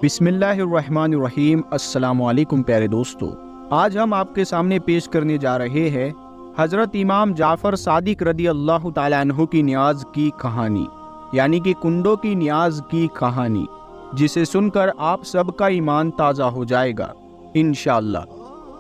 بسم اللہ الرحمن الرحیم۔ السلام علیکم پیارے دوستو، آج ہم آپ کے سامنے پیش کرنے جا رہے ہیں حضرت امام جعفر صادق رضی اللہ تعالیٰ عنہ کی نیاز کی کہانی، یعنی کہ کنڈوں کی نیاز کی کہانی، جسے سن کر آپ سب کا ایمان تازہ ہو جائے گا انشاءاللہ۔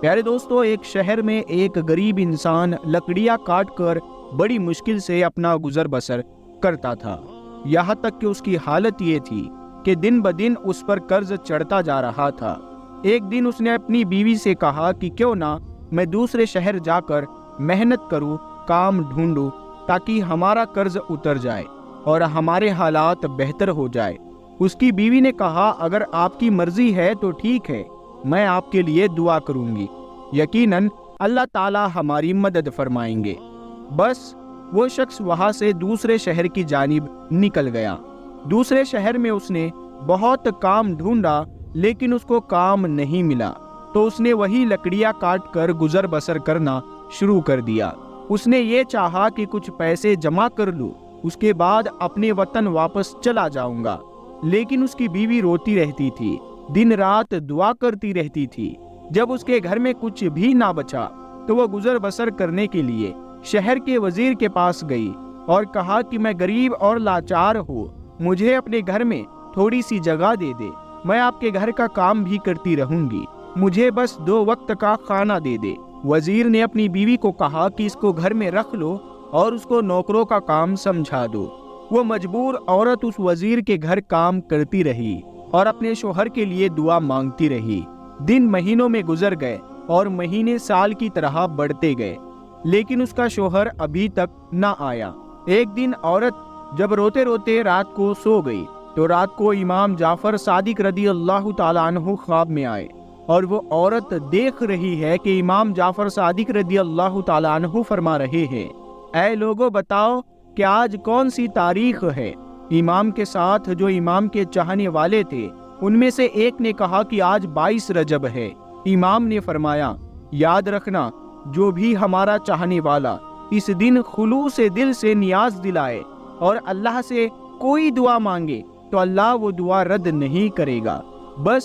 پیارے دوستو، ایک شہر میں ایک غریب انسان لکڑیاں کاٹ کر بڑی مشکل سے اپنا گزر بسر کرتا تھا، یہاں تک کہ اس کی حالت یہ تھی کہ دن بدن اس پر قرض چڑھتا جا رہا تھا۔ ایک دن اس نے اپنی بیوی سے کہا کہ کیوں نہ میں دوسرے شہر جا کر محنت کروں، کام ڈھونڈوں، تاکہ ہمارا قرض اتر جائے اور ہمارے حالات بہتر ہو جائے۔ اس کی بیوی نے کہا اگر آپ کی مرضی ہے تو ٹھیک ہے، میں آپ کے لیے دعا کروں گی، یقیناً اللہ تعالی ہماری مدد فرمائیں گے۔ بس وہ شخص وہاں سے دوسرے شہر کی جانب نکل گیا۔ دوسرے شہر میں اس نے بہت کام ڈھونڈا لیکن اس کو کام نہیں ملا، تو اس نے وہی لکڑیاں کاٹ کر گزر بسر کرنا شروع کر دیا۔ اس نے یہ چاہا کہ کچھ پیسے جمع کر لوں، اس کے بعد اپنے وطن واپس چلا جاؤں گا، لیکن اس کی بیوی روتی رہتی تھی، دن رات دعا کرتی رہتی تھی۔ جب اس کے گھر میں کچھ بھی نہ بچا تو وہ گزر بسر کرنے کے لیے شہر کے وزیر کے پاس گئی اور کہا کہ میں غریب اور لاچار ہوں، مجھے اپنے گھر میں تھوڑی سی جگہ دے دے، میں آپ کے گھر کا کام بھی کرتی رہوں گی، مجھے بس 2 وقت کا کھانا دے دے۔ وزیر نے اپنی بیوی کو کہا کہ اس کو گھر میں رکھ لو اور اس کو نوکروں کا کام سمجھا دو۔ وہ مجبور عورت اس وزیر کے گھر کام کرتی رہی اور اپنے شوہر کے لیے دعا مانگتی رہی۔ دن مہینوں میں گزر گئے اور مہینے سال کی طرح بڑھتے گئے، لیکن اس کا شوہر ابھی تک نہ آیا۔ ایک دن عورت جب روتے روتے رات کو سو گئی تو رات کو امام جعفر صادق رضی اللہ تعالیٰ عنہ خواب میں آئے، اور وہ عورت دیکھ رہی ہے کہ امام جعفر صادق رضی اللہ تعالیٰ عنہ فرما رہے ہیں، اے لوگو بتاؤ کہ آج کون سی تاریخ ہے؟ امام کے ساتھ جو امام کے چاہنے والے تھے ان میں سے ایک نے کہا کہ آج 22 رجب ہے۔ امام نے فرمایا یاد رکھنا، جو بھی ہمارا چاہنے والا اس دن خلوص دل سے نیاز دلائے اور اللہ سے کوئی دعا مانگے تو اللہ وہ دعا رد نہیں کرے گا۔ بس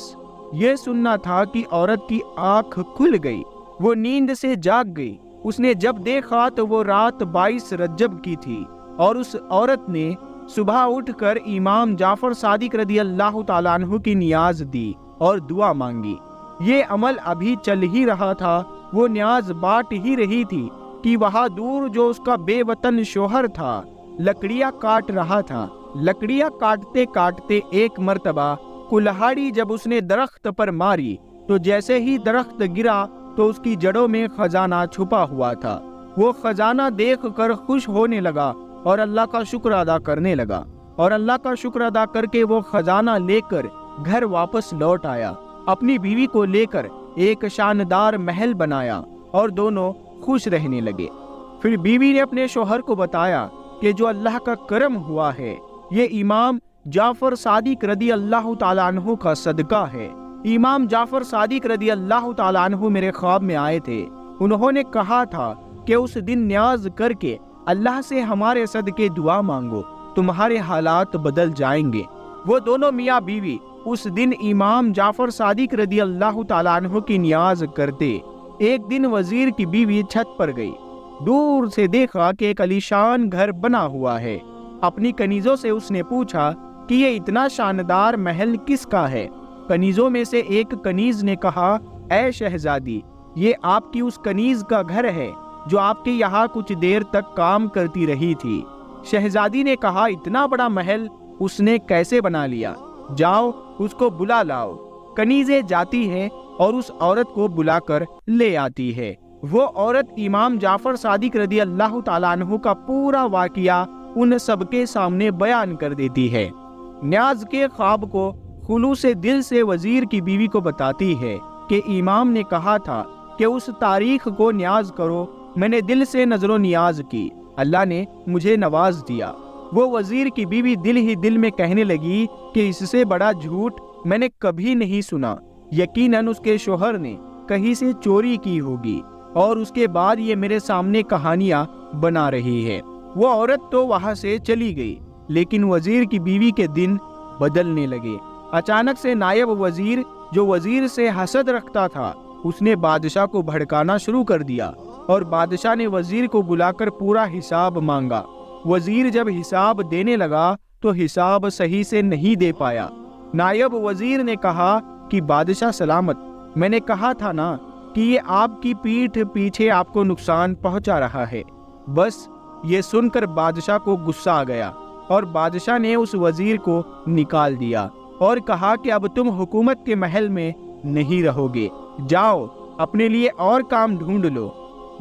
یہ سننا تھا کہ عورت کی آنکھ کھل گئی، وہ نیند سے جاگ گئی۔ اس نے جب دیکھا تو وہ رات 22 رجب کی تھی، اور اس عورت نے صبح اٹھ کر امام جعفر صادق رضی اللہ تعالیٰ عنہ کی نیاز دی اور دعا مانگی۔ یہ عمل ابھی چل ہی رہا تھا، وہ نیاز بانٹ ہی رہی تھی کہ وہاں دور جو اس کا بے وطن شوہر تھا لکڑیاں کاٹ رہا تھا۔ لکڑیاں کاٹتے کاٹتے ایک مرتبہ کلہاڑی جب اس نے درخت پر ماری تو جیسے ہی درخت گرا تو اس کی جڑوں میں خزانہ چھپا ہوا تھا۔ وہ خزانہ دیکھ کر خوش ہونے لگا اور اللہ کا شکر ادا کرنے لگا، اور اللہ کا شکر ادا کر کے وہ خزانہ لے کر گھر واپس لوٹ آیا، اپنی بیوی کو لے کر ایک شاندار محل بنایا اور دونوں خوش رہنے لگے۔ پھر بیوی نے اپنے شوہر کو بتایا کہ جو اللہ کا کرم ہوا ہے یہ امام جعفر صادق رضی اللہ تعالیٰ عنہ کا صدقہ ہے۔ امام جعفر صادق رضی اللہ تعالیٰ عنہ میرے خواب میں آئے تھے، انہوں نے کہا تھا کہ اس دن نیاز کر کے اللہ سے ہمارے صدقے دعا مانگو، تمہارے حالات بدل جائیں گے۔ وہ دونوں میاں بیوی اس دن امام جعفر صادق رضی اللہ تعالیٰ عنہ کی نیاز کرتے۔ ایک دن وزیر کی بیوی چھت پر گئی، دور سے دیکھا کہ ایک عالیشان گھر بنا ہوا ہے۔ اپنی کنیزوں سے اس نے پوچھا کہ یہ اتنا شاندار محل کس کا ہے؟ کنیزوں میں سے ایک کنیز نے کہا اے شہزادی، یہ آپ کی اس کنیز کا گھر ہے جو آپ کے یہاں کچھ دیر تک کام کرتی رہی تھی۔ شہزادی نے کہا اتنا بڑا محل اس نے کیسے بنا لیا؟ جاؤ اس کو بلا لاؤ۔ کنیزیں جاتی ہے اور اس عورت کو بلا کر لے آتی ہے۔ وہ عورت امام جعفر صادق رضی اللہ تعالیٰ عنہ کا پورا واقعہ ان سب کے سامنے بیان کر دیتی ہے۔ نیاز کے خواب کو خلوص دل سے وزیر کی بیوی کو بتاتی ہے کہ امام نے کہا تھا کہ اس تاریخ کو نیاز کرو، میں نے دل سے نظر و نیاز کی، اللہ نے مجھے نواز دیا۔ وہ وزیر کی بیوی دل ہی دل میں کہنے لگی کہ اس سے بڑا جھوٹ میں نے کبھی نہیں سنا، یقیناً اس کے شوہر نے کہیں سے چوری کی ہوگی اور اس کے بعد یہ میرے سامنے کہانیاں بنا رہی ہے۔ وہ عورت تو وہاں سے چلی گئی، لیکن وزیر کی بیوی کے دن بدلنے لگے۔ अचानक से नायब वजीर जो वजीर से हसद रखता था, उसने बादशाह को भड़काना शुरू कर दिया और बादशाह ने वजीर को बुलाकर पूरा हिसाब मांगा। वजीर जब हिसाब देने लगा तो हिसाब सही से नहीं दे पाया। नायब वजीर ने कहा कि बादशाह सलामत, मैंने कहा था ना कि ये आपकी पीठ पीछे आपको नुकसान पहुंचा रहा है। बस ये सुनकर बादशाह को गुस्सा आ गया और बादशाह ने उस वजीर को निकाल दिया और कहा कि अब तुम हुकूमत के महल में नहीं रहोगे, जाओ अपने लिए और काम ढूंढ लो।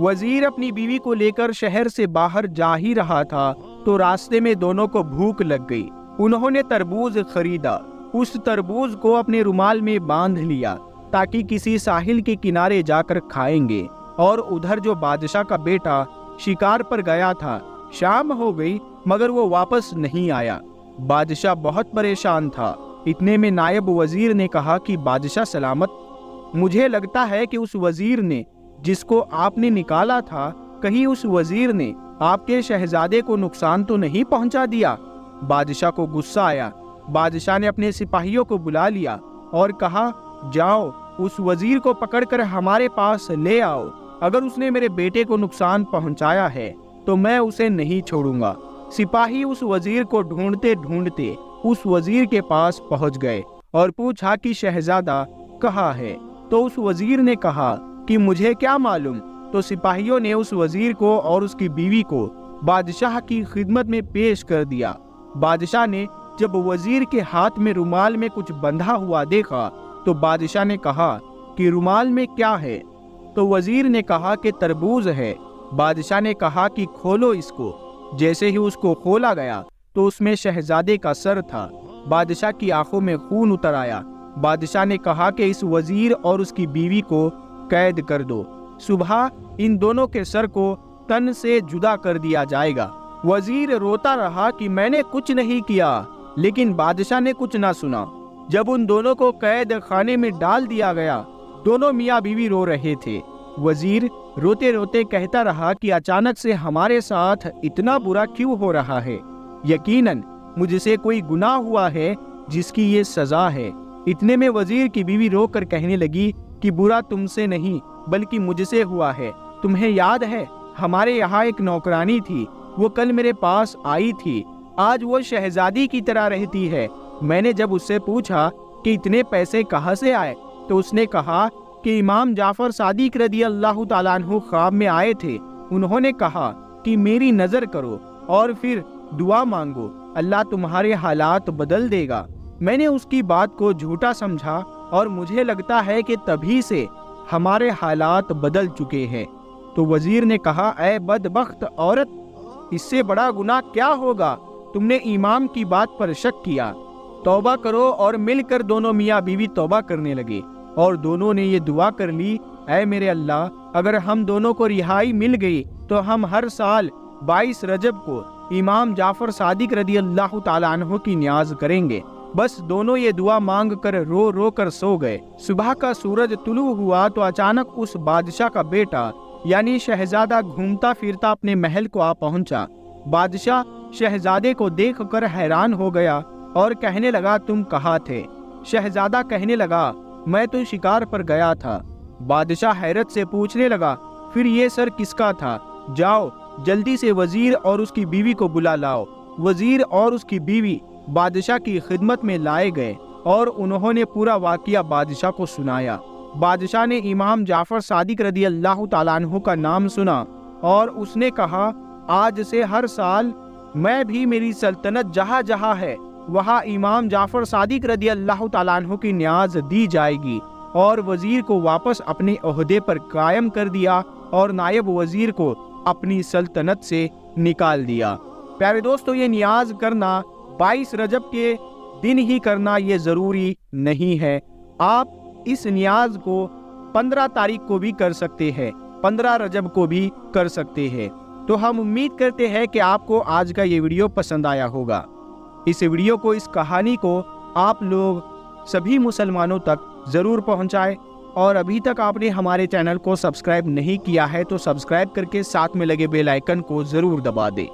वजीर अपनी बीवी को लेकर शहर से बाहर जा ही रहा था तो रास्ते में दोनों को भूख लग गई। उन्होंने तरबूज खरीदा, उस तरबूज को अपने रुमाल में बांध लिया ताकि किसी साहिल के किनारे जाकर खाएंगे। और उधर जो बादशाह का बेटा शिकार पर गया था, शाम हो गई मगर वो वापस नहीं आया। बादशाह बहुत परेशान था। इतने में नायब वजीर ने कहा कि बादशाह सलामत, मुझे लगता है कि उस वजीर ने जिसको आपने निकाला था, कहीं उस वजीर ने आपके शहजादे को नुकसान तो नहीं पहुंचा दिया। बादशाह को गुस्सा आया। बादशाह ने अपने सिपाहियों को बुला लिया और कहा, जाओ उस वजीर को पकड़कर हमारे पास ले आओ। अगर उसने मेरे बेटे को नुकसान पहुंचाया है तो मैं उसे नहीं छोड़ूंगा। सिपाही उस वजीर को ढूंढते ढूंढते उस वजीर के पास पहुंच गए और पूछा कि शहजादा कहाँ है। तो उस वजीर ने कहा कि मुझे क्या मालूम। तो सिपाहियों ने उस वजीर को और उसकी बीवी को बादशाह की खिदमत में पेश कर दिया। बादशाह ने जब वजीर के हाथ में रुमाल में कुछ बंधा हुआ देखा तो बादशाह ने कहा कि रुमाल में क्या है। तो वजीर ने कहा कि तरबूज है। बादशाह ने कहा कि खोलो इसको। जैसे ही उसको खोला गया तो उसमें शहजादे का सर था। बादशाह की आंखों में खून उतर आया। बादशाह ने कहा कि इस वजीर और उसकी बीवी को कैद कर दो, सुबह इन दोनों के सर को तन से जुदा कर दिया जाएगा। वजीर रोता रहा कि मैंने कुछ नहीं किया, लेकिन बादशाह ने कुछ ना सुना। जब उन दोनों को कैद खाने में डाल दिया गया, दोनों मियाँ बीवी रो रहे थे। वजीर रोते रोते कहता रहा कि अचानक से हमारे साथ इतना बुरा क्यों हो रहा है। यकीनन मुझसे कोई गुनाह हुआ है जिसकी ये सजा है। इतने में वजीर की बीवी रोकर कहने लगी कि बुरा तुमसे नहीं बल्कि मुझसे हुआ है। तुम्हें याद है हमारे यहाँ एक नौकरानी थी, वो कल मेरे पास आई थी। आज वो शहजादी की तरह रहती है। मैंने जब उससे पूछा कि इतने पैसे कहाँ से आए तो उसने कहा कि इमाम जाफर सादिक रदी अल्लाह ताला अन्हु ख्वाब में आए थे। उन्होंने कहा कि मेरी नजर करो और फिर दुआ मांगो, अल्लाह तुम्हारे हालात बदल देगा। मैंने उसकी बात को झूठा समझा और मुझे लगता है कि तभी से हमारे हालात बदल चुके हैं। तो वजीर ने कहा, ऐ बदबख्त औरत, इससे बड़ा गुनाह क्या होगा। तुमने इमाम की बात पर शक किया। तौबा करो। और मिलकर दोनों मियाँ बीवी तौबा करने लगे और दोनों ने ये दुआ कर ली, ऐ मेरे अल्लाह, अगर हम दोनों को रिहाई मिल गई तो हम हर साल 22 रजब को इमाम जाफर सादिक रदी अल्लाह ताला अन्हु की न्याज करेंगे। बस दोनों ये दुआ मांग कर रो रो कर सो गए। सुबह का सूरज तुलू हुआ तो अचानक उस बादशाह का बेटा यानी शहजादा घूमता फिरता अपने महल को आ पहुंचा। बादशाह शहजादे को देखकर हैरान हो गया और कहने लगा, तुम कहाँ थे। शहजादा कहने लगा, मैं तो शिकार पर गया था। बादशाह हैरत से पूछने लगा, फिर ये सर किसका था। जाओ जल्दी से वजीर और उसकी बीवी को बुला लाओ। वजीर और उसकी बीवी बादशाह की खिदमत में लाए गए और उन्होंने पूरा वाकया बादशाह को सुनाया। बादशाह ने इमाम जाफर सादिक रदी अल्लाह ताला अन्हु का नाम सुना और उसने कहा, आज से हर साल मैं भी मेरी सल्तनत जहाँ जहाँ है वहाँ इमाम जाफर सादिक रदी अल्लाह ताला अन्हु की न्याज दी जाएगी। और वजीर को वापस अपने ओहदे पर कायम कर दिया और नायब वजीर को अपनी सल्तनत से निकाल दिया। प्यारे दोस्तों, ये न्याज करना 22 रजब के दिन ही करना ये ज़रूरी नहीं है। आप इस न्याज को 15 तारीख को भी कर सकते हैं, 15 रजब को भी कर सकते हैं। तो हम उम्मीद करते हैं कि आपको आज का ये वीडियो पसंद आया होगा। इस वीडियो को, इस कहानी को आप लोग सभी मुसलमानों तक ज़रूर पहुंचाएं। और अभी तक आपने हमारे चैनल को सब्सक्राइब नहीं किया है तो सब्सक्राइब करके साथ में लगे बेल आइकन को ज़रूर दबा दें।